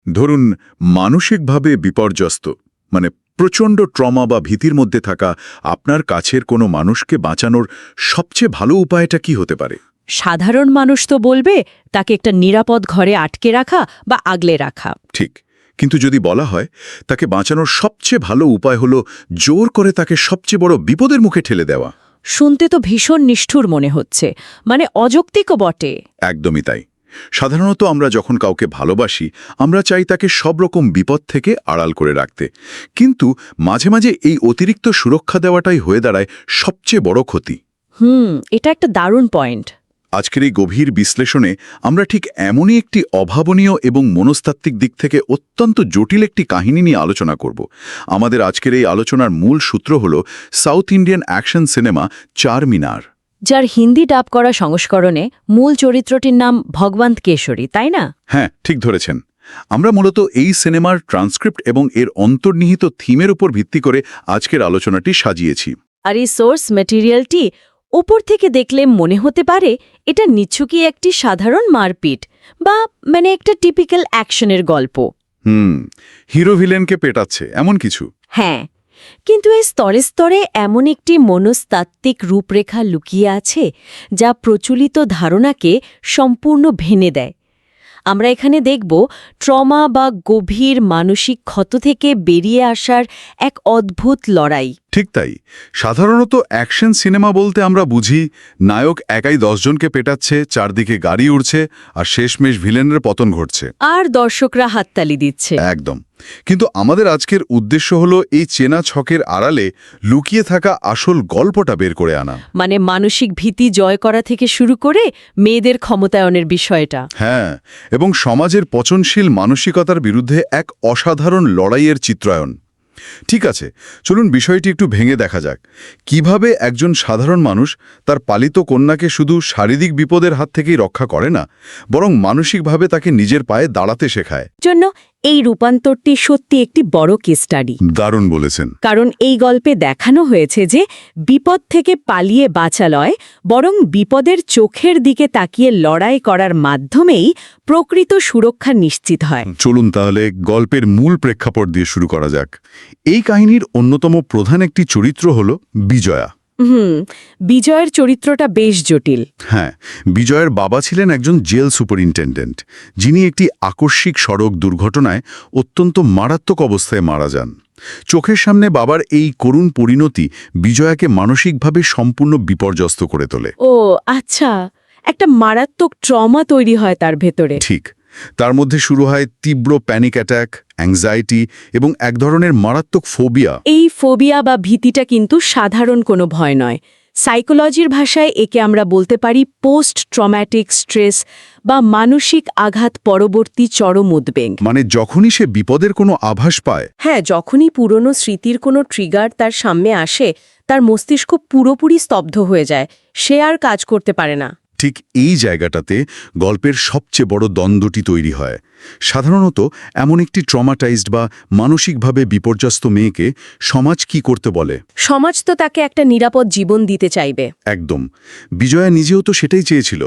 ধরুন মানসিকভাবে বিপর্যস্ত মানে প্রচণ্ড ট্রমা বা ভীতির মধ্যে থাকা আপনার কাছের কোনো মানুষকে বাঁচানোর সবচেয়ে ভালো উপায়টা কি হতে পারে? সাধারণ মানুষ তো বলবে তাকে একটা নিরাপদ ঘরে আটকে রাখা বা আগলে রাখা। ঠিক, কিন্তু যদি বলা হয় তাকে বাঁচানোর সবচেয়ে ভালো উপায় হলো জোর করে তাকে সবচেয়ে বড় বিপদের মুখে ঠেলে দেওয়া। শুনতে তো ভীষণ নিষ্ঠুর মনে হচ্ছে, মানে অযৌক্তিকও বটে। একদমই তাই। সাধারণত আমরা যখন কাউকে ভালোবাসি আমরা চাই তাকে সব রকম বিপদ থেকে আড়াল করে রাখতে, কিন্তু মাঝে মাঝে এই অতিরিক্ত সুরক্ষা দেওয়াটাই হয়ে দাঁড়ায় সবচেয়ে বড় ক্ষতি। এটা একটা দারুণ পয়েন্ট। আজকের এই গভীর বিশ্লেষণে আমরা ঠিক এমনই একটি অভাবনীয় এবং মনস্তাত্ত্বিক দিক থেকে অত্যন্ত জটিল একটি কাহিনী নিয়ে আলোচনা করব। আমাদের আজকের এই আলোচনার মূল সূত্র হল south Indian action cinema Charminar, যার হিন্দি ডাব করা সংস্করণে মূল চরিত্রটির নাম ভগবন্ত কেশরী, তাই না? হ্যাঁ, ঠিক ধরেছেন। আমরা মূলত এই সিনেমার ট্রান্সক্রিপ্ট এবং এর অন্তর্নিহিত থিমের উপর ভিত্তি করে আজকের আলোচনাটি সাজিয়েছি। আর এই সোর্স ম্যাটেরিয়ালটি ওপর থেকে দেখলে মনে হতে পারে এটা নিছকই একটি সাধারণ মারপিট বা মানে একটা টিপিক্যাল অ্যাকশনের গল্প। হিরো ভিলেনকে পেটাচ্ছে এমন কিছু। হ্যাঁ, কিন্তু এই স্তরে স্তরে এমন একটি মনস্তাত্ত্বিক রূপরেখা লুকিয়ে আছে যা প্রচলিত ধারণাকে সম্পূর্ণ ভেঙে দেয়। আমরা এখানে দেখব ট্রমা বা গভীর মানসিক ক্ষত থেকে বেরিয়ে আসার এক অদ্ভুত লড়াই। ঠিক তাই। সাধারণত অ্যাকশন সিনেমা বলতে আমরা বুঝি নায়ক একাই 10 জনকে পেটাচ্ছে, চারদিকে গাড়ি উড়ছে আর শেষমেশ ভিলেনের পতন ঘটছে, আর দর্শকরা হাততালি দিচ্ছে। একদম। কিন্তু আমাদের আজকের উদ্দেশ্য হলো এই চেনা ছকের আড়ালে লুকিয়ে থাকা আসল গল্পটা বের করে আনা। মানে মানসিক ভীতি জয় করা থেকে শুরু করে মেয়েদের ক্ষমতায়নের বিষয়টা। হ্যাঁ, এবং সমাজের পচনশীল মানসিকতার বিরুদ্ধে এক অসাধারণ লড়াইয়ের চিত্রায়ন। ঠিক আছে, চলুন বিষয়টি একটু ভেঙে দেখা যাক। কিভাবে একজন সাধারণ মানুষ তার পালিত কন্যাকে শুধু শারীরিক বিপদের হাত থেকেই রক্ষা করে না, বরং মানসিকভাবে তাকে নিজের পায়ে দাঁড়াতে শেখায়। জন্য এই রূপান্তরটি সত্যি একটি বড় কেস স্টাডি। দারুণ বলেছেন। কারণ এই গল্পে দেখানো হয়েছে যে বিপদ থেকে পালিয়ে বাঁচা নয়, বরং বিপদের চোখের দিকে তাকিয়ে লড়াই করার মাধ্যমেই প্রকৃত সুরক্ষা নিশ্চিত হয়। চলুন তাহলে গল্পের মূল প্রেক্ষাপট দিয়ে শুরু করা যাক। এই কাহিনীর অন্যতম প্রধান একটি চরিত্র হল বিজয়া। বিজয়ের চরিত্রটা বেশ জটিল। হ্যাঁ, বিজয়ের বাবা ছিলেন একজন জেল সুপারিনটেন্ডেন্ট, যিনি একটি আকস্মিক সড়ক দুর্ঘটনায় অত্যন্ত মারাত্মক অবস্থায় মারা যান। চোখের সামনে বাবার এই করুণ পরিণতি বিজয়াকে মানসিকভাবে সম্পূর্ণ বিপর্যস্ত করে তোলে। ও আচ্ছা, একটা মারাত্মক ট্রমা তৈরি হয় তার ভেতরে। ঠিক, তার মধ্যে শুরু হয় তীব্র প্যানিক অ্যাটাক, অ্যাংজাইটি এবং এক ধরনের মারাত্মক ফোবিয়া। এই ফোবিয়া বা ভীতিটা কিন্তু সাধারণ কোনো ভয় নয়। সাইকোলজির ভাষায় একে আমরা বলতে পারি পোস্ট ট্রমাটিক স্ট্রেস বা মানসিক আঘাত পরবর্তী চরম উদ্বেগ। মানে যখনই সে বিপদের কোনো আভাস পায়, হ্যাঁ, যখনই পুরনো স্মৃতির কোনো ট্রিগার তার সামনে আসে, তার মস্তিষ্ক পুরোপুরি স্তব্ধ হয়ে যায়, সে আর কাজ করতে পারে না। ঠিক এই জায়গাটাতে গল্পের সবচেয়ে বড় দ্বন্দ্বটি তৈরি হয়। সাধারণত এমন একটি ট্রমাটাইজড বা মানসিকভাবে বিপর্যস্ত মেয়েকে সমাজ কি করতে বলে? সমাজ তো তাকে একটা নিরাপদ জীবন দিতে চাইবে। একদম। বিজয়া নিজেও তো সেটাই চেয়েছিল।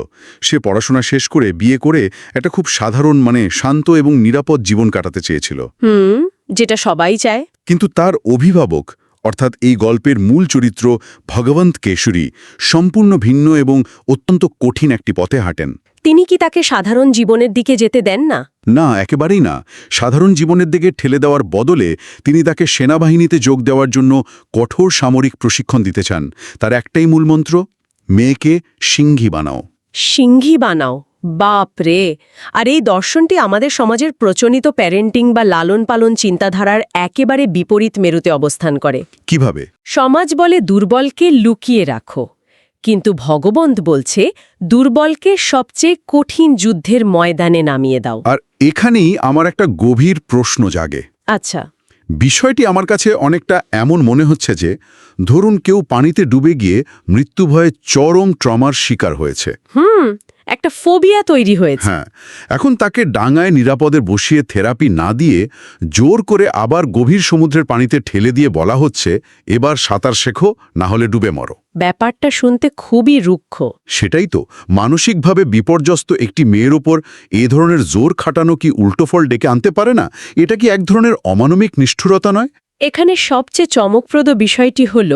সে পড়াশোনা শেষ করে বিয়ে করে একটা খুব সাধারণ শান্ত এবং নিরাপদ জীবন কাটাতে চেয়েছিল। যেটা সবাই চায়। কিন্তু তার অভিভাবক, অর্থাৎ এই গল্পের মূল চরিত্র ভগবন্ত কেশরী, সম্পূর্ণ ভিন্ন এবং অত্যন্ত কঠিন একটি পথে হাঁটেন। তিনি কি তাকে সাধারণ জীবনের দিকে যেতে দেন না? না, একেবারেই না। সাধারণ জীবনের দিকে ঠেলে দেওয়ার বদলে তিনি তাকে সেনাবাহিনীতে যোগ দেওয়ার জন্য কঠোর সামরিক প্রশিক্ষণ দিতে চান। তার একটাই মূলমন্ত্র, মেয়েকে সিংহী বানাও। সিংহী বানাও, বাপ রে! আর এই দর্শনটি আমাদের সমাজের প্রচলিত প্যারেন্টিং বা লালন পালন চিন্তাধারার একেবারে বিপরীত মেরুতে অবস্থান করে। কিভাবে? সমাজ বলে দুর্বলকে লুকিয়ে রাখো, কিন্তু ভগবন্ত বলছে দুর্বলকে সবচেয়ে কঠিন যুদ্ধের ময়দানে নামিয়ে দাও। আর এখানেই আমার একটা গভীর প্রশ্ন জাগে। আচ্ছা। বিষয়টি আমার কাছে অনেকটা এমন মনে হচ্ছে যে, ধরুন কেউ পানিতে ডুবে গিয়ে মৃত্যুভয়ে চরম ট্রমার শিকার হয়েছে। একটা ফোবিয়া তৈরি হয়েছে। হ্যাঁ, এখন তাকে ডাঙায় নিরাপদে বসিয়ে থেরাপি না দিয়ে জোর করে আবার গভীর সমুদ্রের পানিতে ঠেলে দিয়ে বলা হচ্ছে, এবার সাঁতার শেখো, না হলে ডুবে মরো। ব্যাপারটা শুনতে খুবই রুক্ষ। সেটাই তো, মানসিকভাবে বিপর্যস্ত একটি মেয়ের ওপর এ ধরনের জোর খাটানো কি উল্টোফল ডেকে আনতে পারে না? এটা কি এক ধরনের অমানবিক নিষ্ঠুরতা নয়? এখানে সবচেয়ে চমকপ্রদ বিষয়টি হল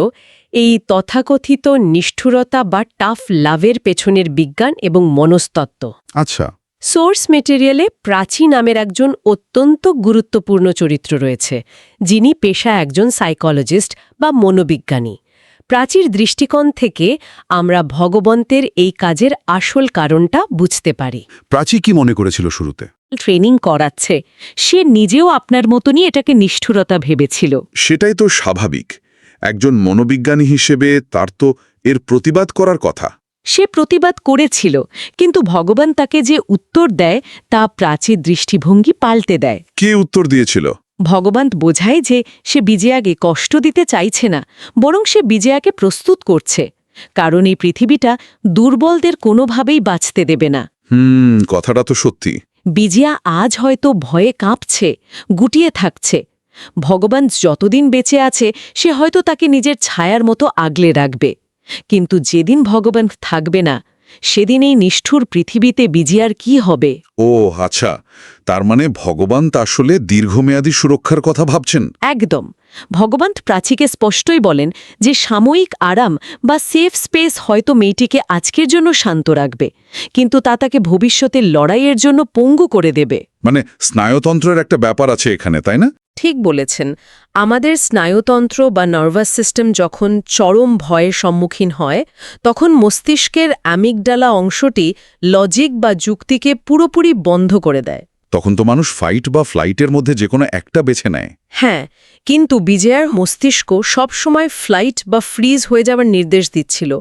এই তথাকথিত নিষ্ঠুরতা বা টাফ লাভের পেছনের বিজ্ঞান এবং মনস্তত্ত্ব। আচ্ছা। সোর্স মেটেরিয়ালে প্রাচী নামের একজন অত্যন্ত গুরুত্বপূর্ণ চরিত্র রয়েছে, যিনি পেশা একজন সাইকোলজিস্ট বা মনোবিজ্ঞানী। প্রাচীর দৃষ্টিকোণ থেকে আমরা ভগবন্তের এই কাজের আসল কারণটা বুঝতে পারি। প্রাচী কি মনে করেছিল শুরুতে? ট্রেনিং করাচ্ছে, সে নিজেও আপনার মতনই এটাকে নিষ্ঠুরতা ভেবেছিল। সেটাই তো স্বাভাবিক। একজন মনোবিজ্ঞানী হিসেবে তার তো এর প্রতিবাদ করার কথা। সে প্রতিবাদ করেছিল, কিন্তু ভগবান তাকে যে উত্তর দেয় তা প্রাচীর দৃষ্টিভঙ্গি পাল্টে দেয়। কে উত্তর দিয়েছিল? ভগবান বোঝায় যে সে বিজয়াকে কষ্ট দিতে চাইছে না, বরং সে বিজয়াকে প্রস্তুত করছে, কারণ এই পৃথিবীটা দুর্বলদের কোনোভাবেই বাঁচতে দেবে না। কথাটা তো সত্যি। বিজয়া আজ হয়তো ভয়ে কাঁপছে, গুটিয়ে থাকছে। ভগবান যতদিন বেঁচে আছে সে হয়তো তাকে নিজের ছায়ার মতো আগলে রাখবে, কিন্তু যেদিন ভগবান থাকবে না সেদিন এই নিষ্ঠুর পৃথিবীতে বিজয়ার কি হবে? ও আচ্ছা, তার মানে ভগবান আসলে দীর্ঘমেয়াদী সুরক্ষার কথা ভাবছেন। একদম। ভগবান প্রাচীকে স্পষ্টই বলেন যে সাময়িক আরাম বা সেফ স্পেস হয়তো মেয়েটিকে আজকের জন্য শান্ত রাখবে, কিন্তু তা তাকে ভবিষ্যতের লড়াইয়ের জন্য পঙ্গু করে দেবে। মানে স্নায়ুতন্ত্রের একটা ব্যাপার আছে এখানে, তাই না? ঠিক বলেছেন। আমাদের স্নায়ুতন্ত্র বা নার্ভাস সিস্টেম যখন চরম ভয়ের সম্মুখীন হয়, তখন মস্তিষ্কের অ্যামিগডালা অংশটি লজিক বা যুক্তিকে পুরোপুরি বন্ধ করে দেয়। তখন তো মানুষ ফাইট বা ফ্লাইটের মধ্যে যে কোনো একটা বেছে নেয়। হ্যাঁ, কিন্তু বিজয়ার মস্তিষ্ক সবসময় ফ্লাইট বা ফ্রিজ হয়ে যাওয়ার নির্দেশ দিচ্ছিল।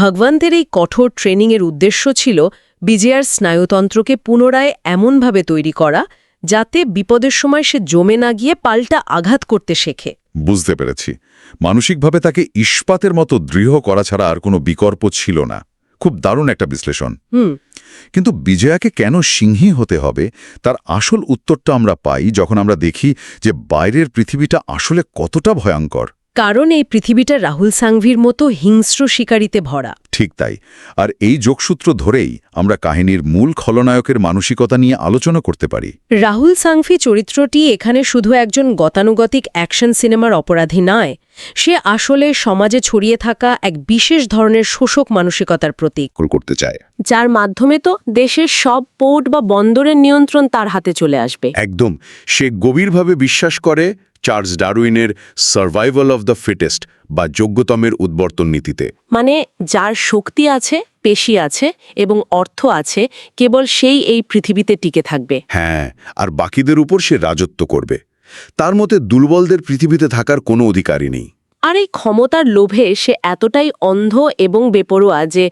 ভগবন্তের এই কঠোর ট্রেনিংয়ের উদ্দেশ্য ছিল বিজয়ার স্নায়ুতন্ত্রকে পুনরায় এমনভাবে তৈরি করা যাতে বিপদের সময় সে জমে না গিয়ে পাল্টা আঘাত করতে শেখে। বুঝতে পেরেছি। মানসিকভাবে তাকে ইস্পাতের মতো দৃঢ় করা ছাড়া আর কোনো বিকল্প ছিল না। খুব দারুণ একটা বিশ্লেষণ। কিন্তু বিজয়াকে কেন সিংহী হতে হবে তার আসল উত্তরটা আমরা পাই যখন আমরা দেখি যে বাইরের পৃথিবীটা আসলে কতটা ভয়ঙ্কর। কারণ এই পৃথিবীটা রাহুল সাংভির মতো হিংস্র শিকারিতে ভরা। ঠিক তাই। আর এই যোগসূত্র ধরেই আমরা কাহিনীর মূল খলনায়কের মানসিকতা নিয়ে আলোচনা করতে পারি। রাহুল সাংভি চরিত্রটি এখানে শুধু একজন গতানুগতিক অ্যাকশন সিনেমার অপরাধী নয়, সে আসলে সমাজে ছড়িয়ে থাকা এক বিশেষ ধরনের শোষক মানসিকতার প্রতীক করতে চায়, যার মাধ্যমে তো দেশের সব পোর্ট বা বন্দরের নিয়ন্ত্রণ তার হাতে চলে আসবে। একদম। সে গভীরভাবে বিশ্বাস করে চার্লস ডারউইনের সার্ভাইভাল অফ দ্য ফিটেস্ট বা যোগ্যতমের উদ্বর্তন নীতিতে। মানে যার শক্তি আছে, পেশি আছে এবং অর্থ আছে, কেবল সেই এই পৃথিবীতে টিকে থাকবে। হ্যাঁ, আর বাকিদের উপর সে রাজত্ব করবে। তার মতে দুর্বলদের পৃথিবীতে থাকার কোনো অধিকারই নেই। আর এই ক্ষমতার লোভে সে এতটাই অন্ধ এবং বেপরোয়া যে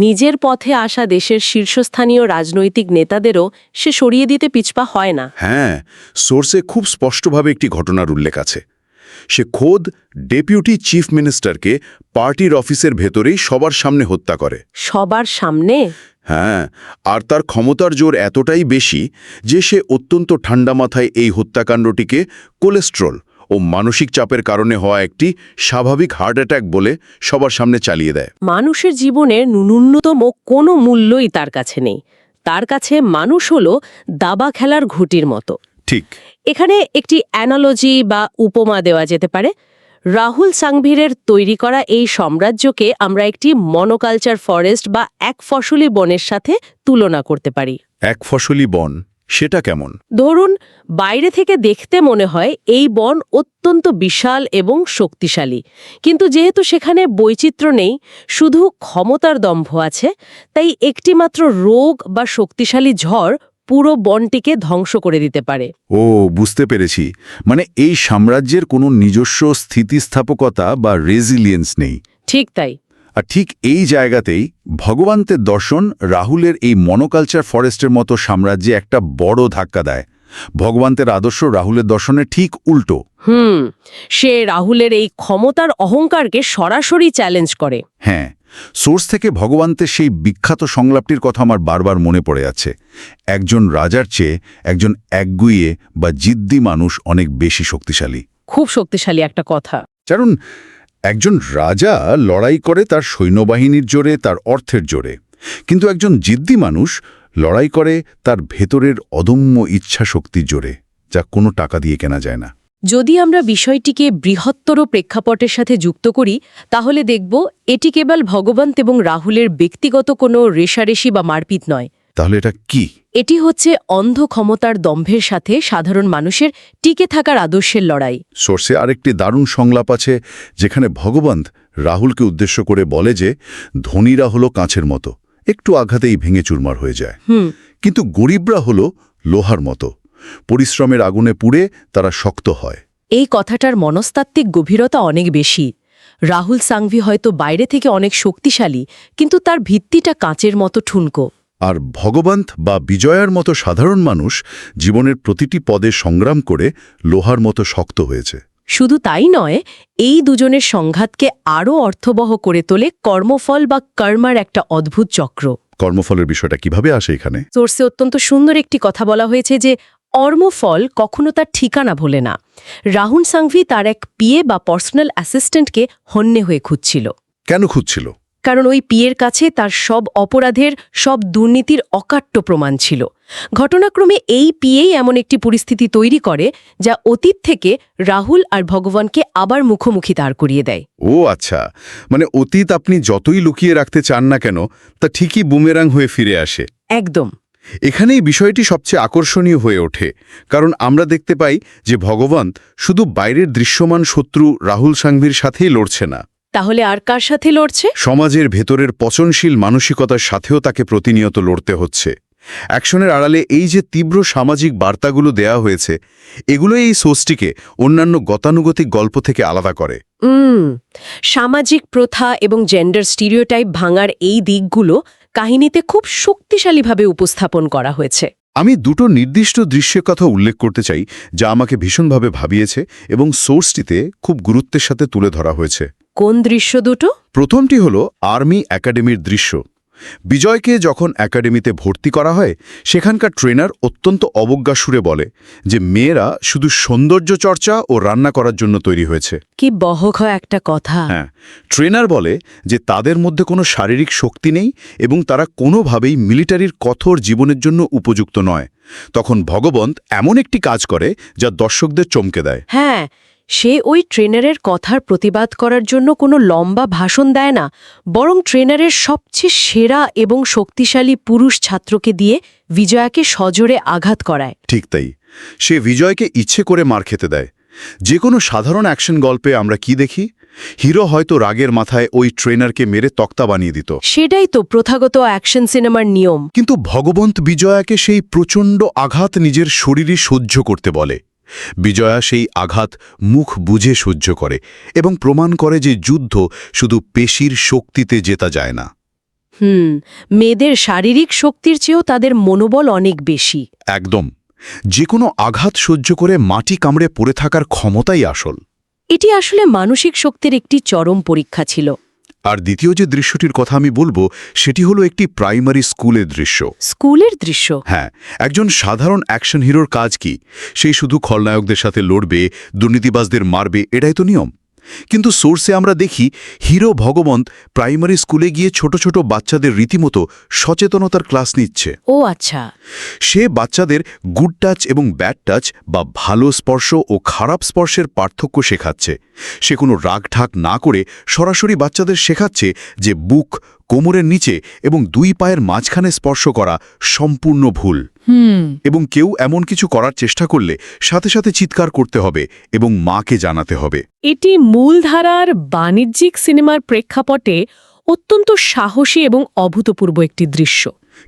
নিজের পথে আসা দেশের শীর্ষস্থানীয় রাজনৈতিক নেতাদেরও সে সরিয়ে দিতে পিছপা হয় না। হ্যাঁ, সোর্সে খুব স্পষ্টভাবে একটি ঘটনার উল্লেখ আছে। সে খোদ ডেপুটি চিফ মিনিস্টারকে পার্টির অফিসের ভেতরেই সবার সামনে হত্যা করে। সবার সামনে? হ্যাঁ, আর তার ক্ষমতার জোর এতটাই বেশি যে সে অত্যন্ত ঠান্ডা মাথায় এই হত্যাকাণ্ডটিকে কোলেস্ট্রল ও মানসিক চাপের কারণে হওয়া একটি স্বাভাবিক হার্ট অ্যাটাক বলে সবার সামনে চালিয়ে দেয়। মানুষের জীবনের ন্যূনতম কোনো মূল্যই তার কাছে নেই। তার কাছে মানুষ হলো দাবা খেলার ঘুঁটির মতো। ঠিক। এখানে একটি অ্যানালজি বা উপমা দেওয়া যেতে পারে। রাহুল সাংভিরের তৈরি করা এই সাম্রাজ্যকে আমরা একটি মনোকালচার ফরেস্ট বা এক ফসলি বনের সাথে তুলনা করতে পারি। এক ফসলি বন, সেটা কেমন? ধরুন, বাইরে থেকে দেখতে মনে হয় এই বন অত্যন্ত বিশাল এবং শক্তিশালী, কিন্তু যেহেতু সেখানে বৈচিত্র্য নেই, শুধু ক্ষমতার দম্ভ আছে, তাই একটিমাত্র রোগ বা শক্তিশালী ঝড় পুরো বনটিকে ধ্বংস করে দিতে পারে। ও, বুঝতে পেরেছি। মানে এই সাম্রাজ্যের কোনো নিজস্ব স্থিতিস্থাপকতা বা রেজিলিয়েন্স নেই। ঠিক তাই। আর ঠিক এই জায়গাতেই ভগবন্তের দর্শন রাহুলের এই মনোকালচার ফরেস্টের মতো সাম্রাজ্যে একটা বড় ধাক্কা দেয়। ভগবন্তের আদর্শ রাহুলের দর্শনের ঠিক উল্টো। সে রাহুলের এই ক্ষমতার অহংকারকে সরাসরি চ্যালেঞ্জ করে। হ্যাঁ, সোর্স থেকে ভগবান্তের সেই বিখ্যাত সংলাপটির কথা আমার বারবার মনে পড়ে আছে। একজন রাজার চেয়ে একজন একগুইয়ে বা জিদ্দি মানুষ অনেক বেশি শক্তিশালী। খুব শক্তিশালী একটা কথা। কারণ একজন রাজা লড়াই করে তার সৈন্যবাহিনীর জোরে, তার অর্থের জোরে, কিন্তু একজন জিদ্দি মানুষ লড়াই করে তার ভেতরের অদম্য ইচ্ছা শক্তির জোরে, যা কোনো টাকা দিয়ে কেনা যায় না। যদি আমরা বিষয়টিকে বৃহত্তর প্রেক্ষাপটের সাথে যুক্ত করি, তাহলে দেখব এটি কেবল ভগবন্ত এবং রাহুলের ব্যক্তিগত কোনো রেষারেষি বা মারপিট নয়। তাহলে এটা কি? এটি হচ্ছে অন্ধ ক্ষমতার দম্ভের সাথে সাধারণ মানুষের টিকে থাকার আদর্শের লড়াই। সোর্সে আরেকটি দারুণ সংলাপ আছে, যেখানে ভগবন্ত রাহুলকে উদ্দেশ্য করে বলে যে ধনীরা হলো কাঁচের মতো, একটু আঘাতেই ভেঙে চুরমার হয়ে যায়, কিন্তু গরিবরা হলো লোহার মতো, পরিশ্রমের আগুনে পুড়ে তারা শক্ত হয়। এই কথাটার মনস্তাত্ত্বিক গভীরতা অনেক বেশি। রাহুল সাংভি হয়তো বাইরে থেকে অনেক শক্তিশালী, কিন্তু তার ভিত্তিটা কাঁচের মতো ঠুনকো। আর ভগবন্ত বা বিজয়ার মতো সাধারণ মানুষ জীবনের প্রতিটি পদে সংগ্রাম করে লোহার মতো শক্ত হয়েছে। শুধু তাই নয়, এই দুজনের সংঘাতকে আরও অর্থবহ করে তোলে কর্মফল বা কর্মার একটা অদ্ভুত চক্র। কর্মফলের বিষয়টা কিভাবে আসে এখানে? সোর্সে অত্যন্ত সুন্দর একটি কথা বলা হয়েছে যে কর্মফল কখনো তার ঠিকানা ভোলে না। রাহুল সাংভি তার এক পিএ বা পার্সোনাল অ্যাসিস্ট্যান্টকে হন্যে হয়ে খুঁজছিল। কেন খুঁজছিল? কারণ ওই পিএর কাছে তার সব অপরাধের, সব দুর্নীতির অকাট্য প্রমাণ ছিল। ঘটনাক্রমে এই পিএই এমন একটি পরিস্থিতি তৈরি করে যা অতীত থেকে রাহুল আর ভগবানকে আবার মুখোমুখি দাঁড় করিয়ে দেয়। ও আচ্ছা, মানে অতীত আপনি যতই লুকিয়ে রাখতে চান না কেন, তা ঠিকই বুমেরাং হয়ে ফিরে আসে। একদম। এখানেই বিষয়টি সবচেয়ে আকর্ষণীয় হয়ে ওঠে, কারণ আমরা দেখতে পাই যে ভগবন্ত শুধু বাইরের দৃশ্যমান শত্রু রাহুল সাংভির সাথেই লড়ছে না। তাহলে আর কার সাথে লড়ছে? সমাজের ভেতরের পচনশীল মানসিকতার সাথেও তাকে প্রতিনিয়ত লড়তে হচ্ছে। অ্যাকশনের আড়ালে এই যে তীব্র সামাজিক বার্তাগুলো দেয়া হয়েছে, এগুলো এই সোর্সটিকে অন্যান্য গতানুগতিক গল্প থেকে আলাদা করে। সামাজিক প্রথা এবং জেন্ডার স্টিরিওটাইপ ভাঙার এই দিকগুলো কাহিনীতে খুব শক্তিশালীভাবে উপস্থাপন করা হয়েছে। আমি দুটো নির্দিষ্ট দৃশ্যের কথা উল্লেখ করতে চাই, যা আমাকে ভীষণভাবে ভাবিয়েছে এবং সোর্সটিতে খুব গুরুত্বের সাথে তুলে ধরা হয়েছে। কোন দৃশ্য দুটো? প্রথমটি হল আর্মি একাডেমির দৃশ্য। বিজয়কে যখন একাডেমিতে ভর্তি করা হয়, সেখানকার ট্রেনার অত্যন্ত অবজ্ঞা সুরে বলে যে মেয়েরা শুধু সৌন্দর্য চর্চা ও রান্না করার জন্য তৈরি হয়েছে। কি বহখ একটা কথা। হ্যাঁ, ট্রেনার বলে যে তাদের মধ্যে কোনো শারীরিক শক্তি নেই এবং তারা কোনোভাবেই মিলিটারির কঠোর জীবনের জন্য উপযুক্ত নয়। তখন ভগবন্ত এমন একটি কাজ করে যা দর্শকদের চমকে দেয়। হ্যাঁ, সে ওই ট্রেনারের কথার প্রতিবাদ করার জন্য কোনো লম্বা ভাষণ দেয় না, বরং ট্রেনারের সবচেয়ে সেরা এবং শক্তিশালী পুরুষ ছাত্রকে দিয়ে বিজয়াকে সজোরে আঘাত করায়। ঠিক তাই, সে বিজয়কে ইচ্ছে করে মার খেতে দেয়। যে কোনো সাধারণ অ্যাকশন গল্পে আমরা কি দেখি? হিরো হয়তো রাগের মাথায় ওই ট্রেনারকে মেরে তক্তা বানিয়ে দিত। সেটাই তো প্রথাগত অ্যাকশন সিনেমার নিয়ম। কিন্তু ভগবন্ত বিজয়াকে সেই প্রচণ্ড আঘাত নিজের শরীরে সহ্য করতে বলে। বিজয়া সেই আঘাত মুখ বুঝে সহ্য করে এবং প্রমাণ করে যে যুদ্ধ শুধু পেশির শক্তিতে জেতা যায় না। মেয়েদের শারীরিক শক্তির চেয়েও তাদের মনোবল অনেক বেশি। একদম। যে কোনো আঘাত সহ্য করে মাটি কামড়ে পড়ে থাকার ক্ষমতাই আসল। এটি আসলে মানসিক শক্তির একটি চরম পরীক্ষা ছিল। আর দ্বিতীয় যে দৃশ্যটির কথা আমি বলবো, সেটি হলো একটি প্রাইমারি স্কুলের দৃশ্য। স্কুলের দৃশ্য? হ্যাঁ, একজন সাধারণ অ্যাকশন হিরোর কাজ কি? সেই শুধু খলনায়কদের সাথে লড়বে, দুর্নীতিবাজদের মারবে, এটাই তো নিয়ম। কিন্তু সোর্সে আমরা দেখি হিরো ভগবন্ত প্রাইমারি স্কুলে গিয়ে ছোট ছোট বাচ্চাদের রীতিমতো সচেতনতার ক্লাস নিচ্ছে। ও আচ্ছা। সে বাচ্চাদের গুড টাচ এবং ব্যাড টাচ বা ভালো স্পর্শ ও খারাপ স্পর্শের পার্থক্য শেখাচ্ছে। সে কোনো রাগঢাক না করে সরাসরি বাচ্চাদের শেখাচ্ছে যে বুক, কোমরের নিচে এবং দুই পায়ের মাঝখানে স্পর্শ করা সম্পূর্ণ ভুল, এবং কেউ এমন কিছু করার চেষ্টা করলে সাথে সাথে চিৎকার করতে হবে এবং মাকে জানাতে হবে। এটি মূলধারার বাণিজ্যিক সিনেমার প্রেক্ষাপটে অত্যন্ত সাহসী এবং অভূতপূর্ব একটি দৃশ্য।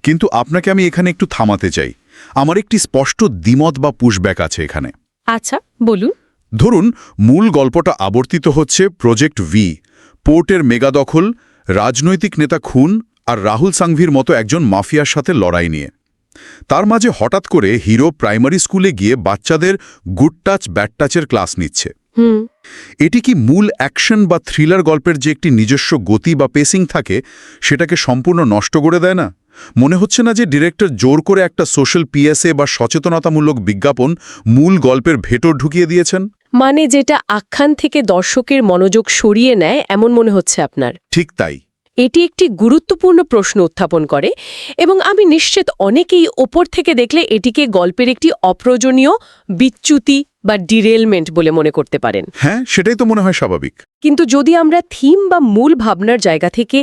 কিন্তু আপনাকে আমি এখানে একটু থামাতে চাই। আমার একটি স্পষ্ট দ্বিমত বা পুশব্যাক আছে এখানে। আচ্ছা, বলুন। ধরুন মূল গল্পটা আবর্তিত হচ্ছে প্রজেক্ট ভি, পোর্টের মেগাদখল, রাজনৈতিক নেতা খুন আর রাহুল সাংভির মতো একজন মাফিয়ার সাথে লড়াই নিয়ে। তার মাঝে হঠাৎ করে হিরো প্রাইমারি স্কুলে গিয়ে বাচ্চাদের গুড টাচ ব্যাড টাচের ক্লাস নিচ্ছে। হুম। এটি কি মূল অ্যাকশন বা থ্রিলার গল্পের যে একটি নিজস্ব গতি বা পেসিং থাকে সেটাকে সম্পূর্ণ নষ্ট করে দেয় না? মনে হচ্ছে না যে ডিরেক্টর জোর করে একটা সোশ্যাল পিএসএ বা সচেতনতামূলক বিজ্ঞাপন মূল গল্পের ভেতর ঢুকিয়ে দিয়েছেন? মানে যেটা আখ্যান থেকে দর্শকের মনোযোগ সরিয়ে নেয় এমন মনে হচ্ছে আপনার? ঠিক তাই। এটি একটি গুরুত্বপূর্ণ প্রশ্ন উত্থাপন করে এবং আমি নিশ্চিত অনেকেই ওপর থেকে দেখলে এটিকে গল্পের একটি অপ্রয়োজনীয় বিচ্যুতি বা ডিরেলমেন্ট বলে মনে করতে পারেন। হ্যাঁ, সেটাই তো মনে হয় স্বাভাবিক। কিন্তু যদি আমরা থিম বা মূল ভাবনার জায়গা থেকে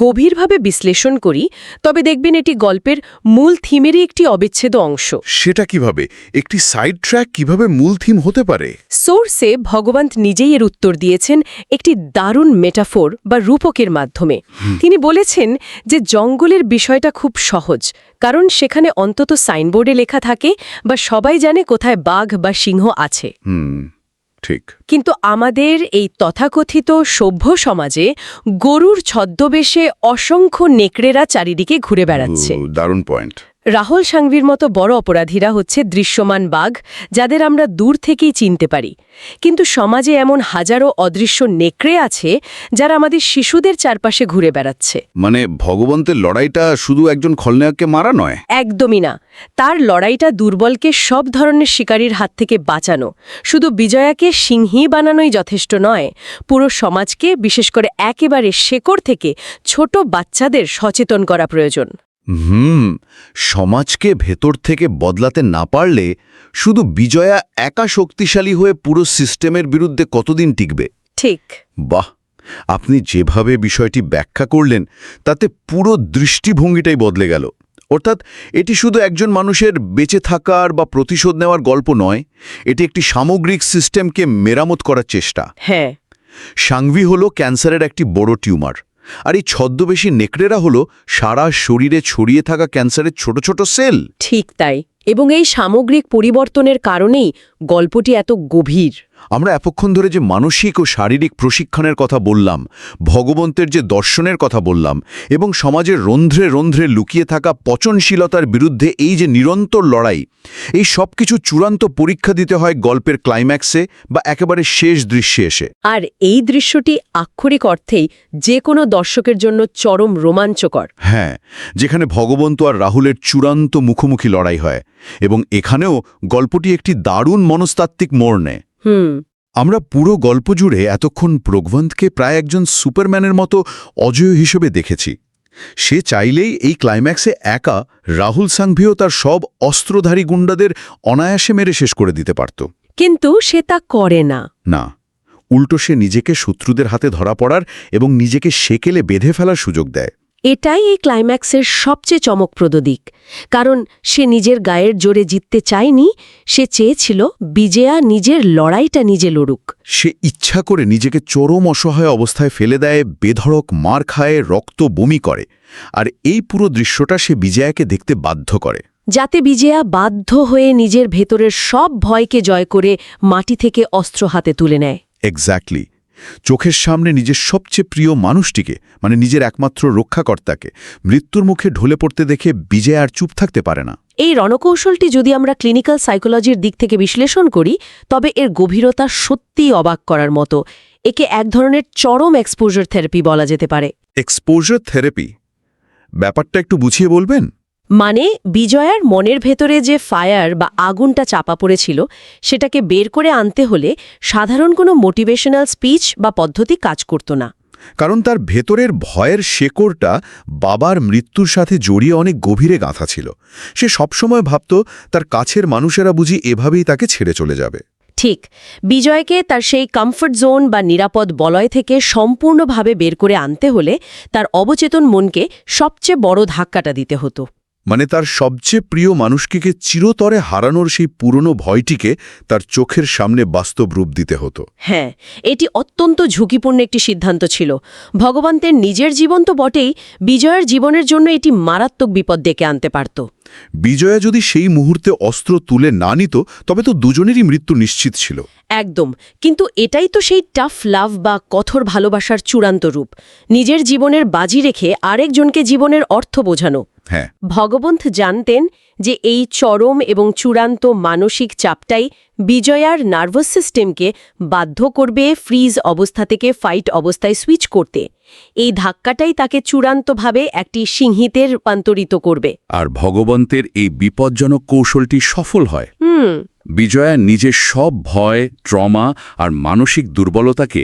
গভীরভাবে বিশ্লেষণ করি তবে দেখবেন এটি গল্পের মূল থিমেরই একটি অবিচ্ছেদ্য অংশ। সেটা কিভাবে? একটি সাইড ট্র্যাক কিভাবে মূল থিম হতে পারে? সোর্সে ভগবন্ত নিজেই এর উত্তর দিয়েছেন একটি দারুণ মেটাফোর বা রূপকের মাধ্যমে। তিনি বলেছেন যে জঙ্গলের বিষয়টা খুব সহজ, কারণ সেখানে অন্তত সাইনবোর্ডে লেখা থাকে বা সবাই জানে কোথায় বাঘ বা সিংহ আছে। ঠিক। কিন্তু আমাদের এই তথাকথিত সভ্য সমাজে গরুর ছদ্মবেশে অসংখ্য নেকড়েরা চারিদিকে ঘুরে বেড়াচ্ছে। দারুণ পয়েন্ট। রাহুল সাংভির মতো বড় অপরাধীরা হচ্ছে দৃশ্যমান বাঘ, যাদের আমরা দূর থেকেই চিনতে পারি। কিন্তু সমাজে এমন হাজারো অদৃশ্য নেকড়ে আছে যারা আমাদের শিশুদের চারপাশে ঘুরে বেড়াচ্ছে। মানে ভগবন্তের লড়াইটা শুধু একজন খলনায়ককে মারা নয়? একদমই না। তার লড়াইটা দুর্বলকে সব ধরনের শিকারীর হাত থেকে বাঁচানো। শুধু বিজয়াকে সিংহী বানানোই যথেষ্ট নয়, পুরো সমাজকে, বিশেষ করে একেবারে শেকড় থেকে ছোট বাচ্চাদের সচেতন করা প্রয়োজন। সমাজকে ভেতর থেকে বদলাতে না পারলে শুধু বিজয়া একা শক্তিশালী হয়ে পুরো সিস্টেমের বিরুদ্ধে কতদিন টিকবে? ঠিক। বাহ, আপনি যেভাবে বিষয়টি ব্যাখ্যা করলেন তাতে পুরো দৃষ্টিভঙ্গিটাই বদলে গেল। অর্থাৎ এটি শুধু একজন মানুষের বেঁচে থাকার বা প্রতিশোধ নেওয়ার গল্প নয়, এটি একটি সামগ্রিক সিস্টেমকে মেরামত করার চেষ্টা। হ্যাঁ। সাংভি হল ক্যান্সারের একটি বড় টিউমার, আর এই ছদ্মবেশী নেকড়েরা হল সারা শরীরে ছড়িয়ে থাকা ক্যান্সারের ছোট ছোট সেল। ঠিক তাই। এবং এই সামগ্রিক পরিবর্তনের কারণেই গল্পটি এত গভীর। আমরা এতক্ষণ ধরে যে মানসিক ও শারীরিক প্রশিক্ষণের কথা বললাম, ভগবন্তের যে দর্শনের কথা বললাম, এবং সমাজের রন্ধ্রে রন্ধ্রে লুকিয়ে থাকা পচনশীলতার বিরুদ্ধে এই যে নিরন্তর লড়াই, এই সব কিছু চূড়ান্ত পরীক্ষা দিতে হয় গল্পের ক্লাইম্যাক্সে বা একেবারে শেষ দৃশ্যে এসে। আর এই দৃশ্যটি আক্ষরিক অর্থেই যে কোনো দর্শকের জন্য চরম রোমাঞ্চকর। হ্যাঁ, যেখানে ভগবন্ত আর রাহুলের চূড়ান্ত মুখোমুখি লড়াই হয়, এবং এখানেও গল্পটি একটি দারুণ মনস্তাত্ত্বিক মোড় নেয়। আমরা পুরো গল্প জুড়ে এতক্ষণ প্রগবন্তকে প্রায় একজন সুপারম্যানের মতো অজেয় হিসেবে দেখেছি। সে চাইলেই এই ক্লাইম্যাক্সে একা রাহুল সাংভিও তার সব অস্ত্রধারী গুন্ডাদের অনায়াসে মেরে শেষ করে দিতে পারত। কিন্তু সে তা করে না। না, উল্টো সে নিজেকে শত্রুদের হাতে ধরা পড়ার এবং নিজেকে সেকেলে বেঁধে ফেলার সুযোগ দেয়। এটাই এই ক্লাইম্যাক্সের সবচেয়ে চমকপ্রদ দিক, কারণ সে নিজের গায়ের জোরে জিততে চায়নি, সে চেয়েছিল বিজয়া নিজের লড়াইটা নিজে লড়ুক। সে ইচ্ছা করে নিজেকে চরম অসহায় অবস্থায় ফেলে দেয়, বেধড়ক মার খায়, রক্ত বমি করে, আর এই পুরো দৃশ্যটা সে বিজয়াকে দেখতে বাধ্য করে, যাতে বিজয়া বাধ্য হয়ে নিজের ভেতরের সব ভয়কে জয় করে মাটি থেকে অস্ত্র হাতে তুলে নেয়। এক্স্যাক্টলি। চোখের সামনে নিজের সবচেয়ে প্রিয় মানুষটিকে, মানে নিজের একমাত্র রক্ষাকর্তাকে, মৃত্যুর মুখে ঢলে পড়তে দেখে বিজয় আর চুপ থাকতে পারে না। এই রণকৌশলটি যদি আমরা ক্লিনিক্যাল সাইকোলজির দিক থেকে বিশ্লেষণ করি তবে এর গভীরতা সত্যিই অবাক করার মতো। একে এক ধরনের চরম এক্সপোজার থেরাপি বলা যেতে পারে। এক্সপোজার থেরাপি ব্যাপারটা একটু বুঝিয়ে বলবেন? মানে বিজয়ার মনের ভেতরে যে ফায়ার বা আগুনটা চাপা পড়েছিল সেটাকে বের করে আনতে হলে সাধারণ কোনো মোটিভেশনাল স্পিচ বা পদ্ধতি কাজ করত না। কারণ তার ভেতরের ভয়ের শেকড়টা বাবার মৃত্যুর সাথে জড়িয়ে অনেক গভীরে গাঁথা ছিল। সে সবসময় ভাবত তার কাছের মানুষেরা বুঝি এভাবেই তাকে ছেড়ে চলে যাবে। ঠিক। বিজয়কে তার সেই কমফর্ট জোন বা নিরাপদ বলয় থেকে সম্পূর্ণভাবে বের করে আনতে হলে তার অবচেতন মনকে সবচেয়ে বড় ধাক্কাটা দিতে হতো। মানে তার সবচেয়ে প্রিয় মানুষটিকে চিরতরে হারানোর সেই পুরনো ভয়টিকে তার চোখের সামনে বাস্তব রূপ দিতে হতো। হ্যাঁ, এটি অত্যন্ত ঝুঁকিপূর্ণ একটি সিদ্ধান্ত ছিল। ভগবন্তের নিজের জীবন তো বটেই, বিজয়ের জীবনের জন্য এটি মারাত্মক বিপদ ডেকে আনতে পারত। বিজয়া যদি সেই মুহূর্তে অস্ত্র তুলে না নিত তবে তো দুজনেরই মৃত্যু নিশ্চিত ছিল। একদম। কিন্তু এটাই তো সেই টাফ লাভ বা কঠোর ভালোবাসার চূড়ান্ত রূপ, নিজের জীবনের বাজি রেখে আরেকজনকে জীবনের অর্থ বোঝানো। হ্যাঁ, ভগবন্থ জানতেন যে এই চরম এবং চূড়ান্ত মানসিক চাপটাই বিজয়ার নার্ভাস সিস্টেমকে বাধ্য করবে ফ্রিজ অবস্থা থেকে ফাইট অবস্থায় সুইচ করতে। এই ধাক্কাটাই তাকে চূড়ান্তভাবে একটি সিংহিতে রূপান্তরিত করবে। আর ভগবন্তের এই বিপজ্জনক কৌশলটি সফল হয়। বিজয়া নিজের সব ভয়, ট্রমা আর মানসিক দুর্বলতাকে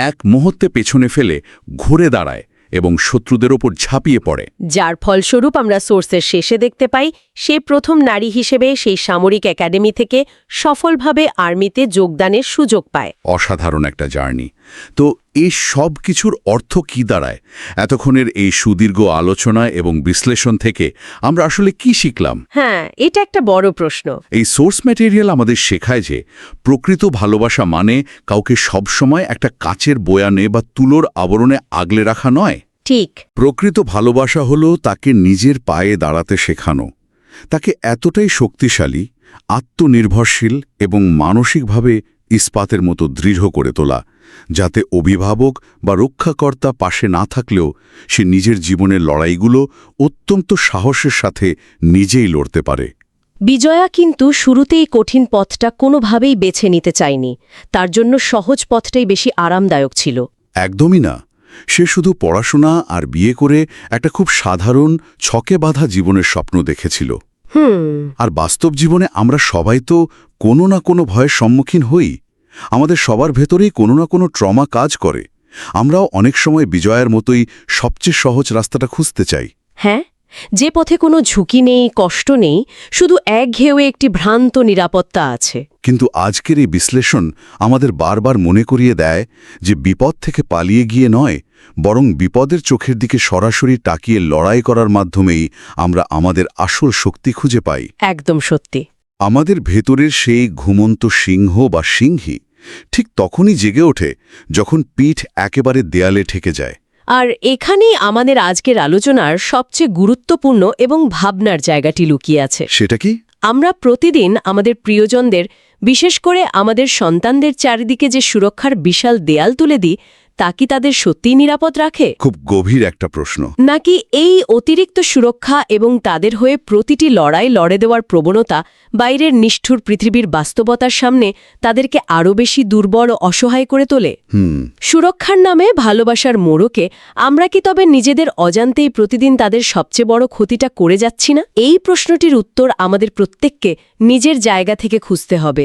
এক মুহূর্তে পেছনে ফেলে ঘুরে দাঁড়ায় এবং শত্রুদের ওপর ঝাঁপিয়ে পড়ে। যার ফলস্বরূপ আমরা সোর্সের শেষে দেখতে পাই সে প্রথম নারী হিসেবে সেই সামরিক একাডেমি থেকে সফলভাবে আর্মিতে যোগদানের সুযোগ পায়। অসাধারণ একটা জার্নি। তো এই সব কিছুর অর্থ কি দাঁড়ায়? এতক্ষণের এই সুদীর্ঘ আলোচনা এবং বিশ্লেষণ থেকে আমরা আসলে কি শিখলাম? হ্যাঁ, এটা একটা বড় প্রশ্ন। এই সোর্স ম্যাটেরিয়াল আমাদের শেখায় যে প্রকৃত ভালোবাসা মানে কাউকে সবসময় একটা কাচের বয়ানে বা তুলোর আবরণে আগলে রাখা নয়। ঠিক। প্রকৃত ভালোবাসা হলো তাকে নিজের পায়ে দাঁড়াতে শেখানো, তাকে এতটাই শক্তিশালী, আত্মনির্ভরশীল এবং মানসিকভাবে ইস্পাতের মতো দৃঢ় করে তোলা, যাতে অভিভাবক বা রক্ষাকর্তা পাশে না থাকলেও সে নিজের জীবনের লড়াইগুলো অত্যন্ত সাহসের সাথে নিজেই লড়তে পারে। বিজয়া কিন্তু শুরুতেই কঠিন পথটা কোনোভাবেই বেছে নিতে চায়নি। তার জন্য সহজ পথটাই বেশি আরামদায়ক ছিল। একদমই না। সে শুধু পড়াশোনা আর বিয়ে করে একটা খুব সাধারণ ছকে বাঁধা জীবনের স্বপ্ন দেখেছিল। আর বাস্তব জীবনে আমরা সবাই তো কোনো না কোনো ভয়ের সম্মুখীন হই। আমাদের সবার ভেতরেই কোনো না কোনো ট্রমা কাজ করে। আমরাও অনেক সময় বিজয়ার মতোই সবচেয়ে সহজ রাস্তাটা খুঁজতে চাই। হ্যাঁ, যে পথে কোনো ঝুঁকি নেই, কষ্ট নেই, শুধু একঘেয়েও একটি ভ্রান্ত নিরাপত্তা আছে। কিন্তু আজকের এই বিশ্লেষণ আমাদের বারবার মনে করিয়ে দেয় যে বিপদ থেকে পালিয়ে গিয়ে নয়, বরং বিপদের চোখের দিকে সরাসরি তাকিয়ে লড়াই করার মাধ্যমেই আমরা আমাদের আসল শক্তি খুঁজে পাই। একদম সত্যি। আমাদের ভেতরের সেই ঘুমন্ত সিংহ বা সিংহী ঠিক তখনই জেগে ওঠে যখন পিঠ একেবারে দেয়ালে ঠেকে যায়। আর এখানেই আমাদের আজকের আলোচনার সবচেয়ে গুরুত্বপূর্ণ এবং ভাবনার জায়গাটি লুকিয়ে আছে। সেটা কি? আমরা প্রতিদিন আমাদের প্রিয়জনদের, বিশেষ করে আমাদের সন্তানদের চারিদিকে যে সুরক্ষার বিশাল দেয়াল তুলে দিই, তা কি তাদের সত্যিই নিরাপদ রাখে? খুব গভীর একটা প্রশ্ন। নাকি এই অতিরিক্ত সুরক্ষা এবং তাদের হয়ে প্রতিটি লড়াই লড়ে দেওয়ার প্রবণতা বাইরের নিষ্ঠুর পৃথিবীর বাস্তবতার সামনে তাদেরকে আরও বেশি দুর্বল ও অসহায় করে তোলে? সুরক্ষার নামে ভালোবাসার মোড়কে আমরা কি তবে নিজেদের অজান্তেই প্রতিদিন তাদের সবচেয়ে বড় ক্ষতিটা করে যাচ্ছি না? এই প্রশ্নটির উত্তর আমাদের প্রত্যেককে নিজের জায়গা থেকে খুঁজতে হবে।